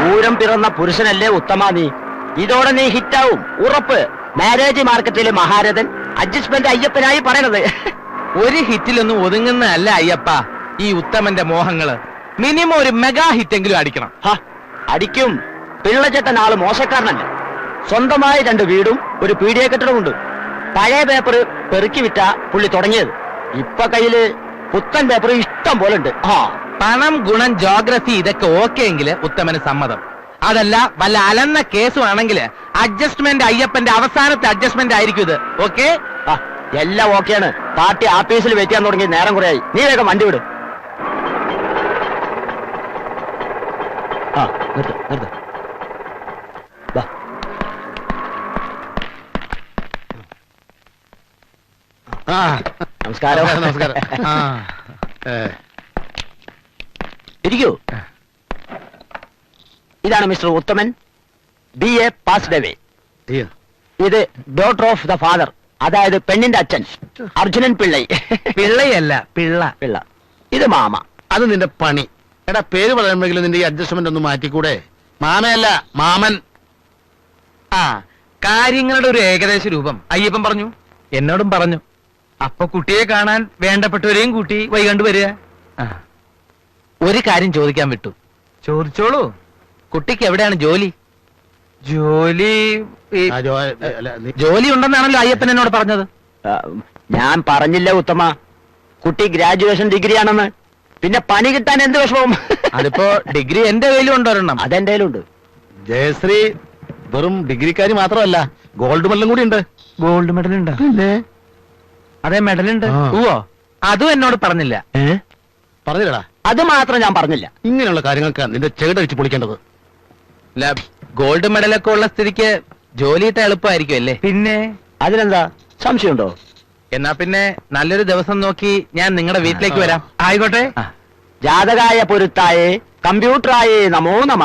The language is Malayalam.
പൂരം പിറന്ന പുരുഷനല്ലേ ഉത്തമ നീ. ഇതോടെ നീ ഹിറ്റാവും ഉറപ്പ്. മാരേജ് മാർക്കറ്റിലെ മഹാരഥൻ അഡ്ജസ്റ്റ്മെന്റ് അയ്യപ്പനായി പറയണത്. ഒരു ഹിറ്റിലൊന്നും ഒതുങ്ങുന്നതല്ല അയ്യപ്പ ഈ ഉത്തമന്റെ മോഹങ്ങള്. മിനിമം ഒരു മെഗാ ഹിറ്റെങ്കിലും അടിക്കണം. അടിക്കും. പിള്ളച്ചേട്ടൻ ആള് മോശക്കാരനല്ല. സ്വന്തമായി 2 വീടും ഒരു പീഡിയ കെട്ടിടമുണ്ട്. പഴയ പേപ്പർ പെറുക്കി വിറ്റ പുള്ളി തുടങ്ങിയത്. ഇപ്പൊ കയ്യില് പുത്തൻ പേപ്പർ ഇഷ്ടം പോലെ ഉണ്ട്. പണം, ഗുണം, ജോഗ്രഫി ഇതൊക്കെ ഓക്കെ എങ്കില് ഉത്തമന് സമ്മതം. അതല്ല വല്ല അലന്ന കേസുവാണെങ്കിൽ അഡ്ജസ്റ്റ്മെന്റ് അയ്യപ്പന്റെ അവസാനത്തെ അഡ്ജസ്റ്റ്മെന്റ് ആയിരിക്കും ഇത്. ഓക്കെ? എല്ലാം ഓക്കെയാണ്. പാർട്ടി ആഫീസിൽ വെയിറ്റ് ചെയ്യാൻ തുടങ്ങി നേരം കുറയായി. നീ വേഗം വണ്ടി വിടും. നമസ്കാരം. നമസ്കാരം. ഇരിക്കൂ. ഇതാണ് മിസ്റ്റർ ഉത്തമൻ, BA പാസ്ഡ് അവേ. ഇത് ഡോട്ടർ ഓഫ് ദ ഫാദർ, അതായത് പെണ്ണിന്റെ അച്ഛൻ അർജുനൻ പിള്ളൈ. പിള്ളയല്ല പിള്ള. പിള്ള. ഇത് മാമ. അത് നിന്റെ പണി. എടാ, പേര് പറയുമ്പോഴെങ്കിലും നിന്റെ ഈ അഡ്ജസ്റ്റ്മെന്റ് ഒന്ന് മാറ്റിക്കൂടെ? മാമയല്ല, മാമൻ. കാര്യങ്ങളുടെ ഒരു ഏകദേശ രൂപം അയ്യപ്പൻ പറഞ്ഞു, എന്നോടും പറഞ്ഞു. അപ്പൊ കുട്ടിയെ കാണാൻ വേണ്ടപ്പെട്ടവരെയും കൂട്ടി വൈകണ്ട് വരിക. ഒരു കാര്യം ചോദിക്കാൻ വിട്ടു. ചോദിച്ചോളൂ. കുട്ടിക്ക് എവിടെയാണ് ജോലി? ജോലി ഉണ്ടെന്നാണല്ലോ അയ്യപ്പൻ എന്നോട് പറഞ്ഞത്. ഞാൻ പറഞ്ഞില്ല ഉത്തമ, കുട്ടി ഗ്രാജുവേഷൻ ഡിഗ്രി ആണെന്ന്. പിന്നെ പണി കിട്ടാൻ എന്ത് വിഷമവും. അതിപ്പോ ഡിഗ്രി എന്റെ കയ്യിലും ഉണ്ടൊരെണ്ണം. അതെന്റെ കയ്യിലുണ്ട്. ജയശ്രീ വെറും ഡിഗ്രിക്കാരി മാത്രമല്ല, ഗോൾഡ് മെഡലും കൂടി ഉണ്ട്. ഗോൾഡ് മെഡൽ ഉണ്ട്? അതെ, മെഡലുണ്ട്. ഓ, അതും എന്നോട് പറഞ്ഞില്ല. പറഞ്ഞില്ലടാ? അത് മാത്രം ഞാൻ പറഞ്ഞില്ല. ഇങ്ങനെയുള്ള കാര്യങ്ങൾക്ക് നിന്റെ ചെകിടടിച്ച് പൊളിക്കേണ്ടത്. ഗോൾഡ് മെഡലൊക്കെ ഉള്ള സ്ഥിതിക്ക് ജോലിയിട്ട് എളുപ്പമായിരിക്കും അല്ലേ? പിന്നെ അതിനെന്താ സംശയമുണ്ടോ? എന്നാ പിന്നെ നല്ലൊരു ദിവസം നോക്കി ഞാൻ നിങ്ങളുടെ വീട്ടിലേക്ക് വരാം. ആയിക്കോട്ടെ. ജാതകായ പൊരുത്തായേ കമ്പ്യൂട്ടറായേ നമോ നമ.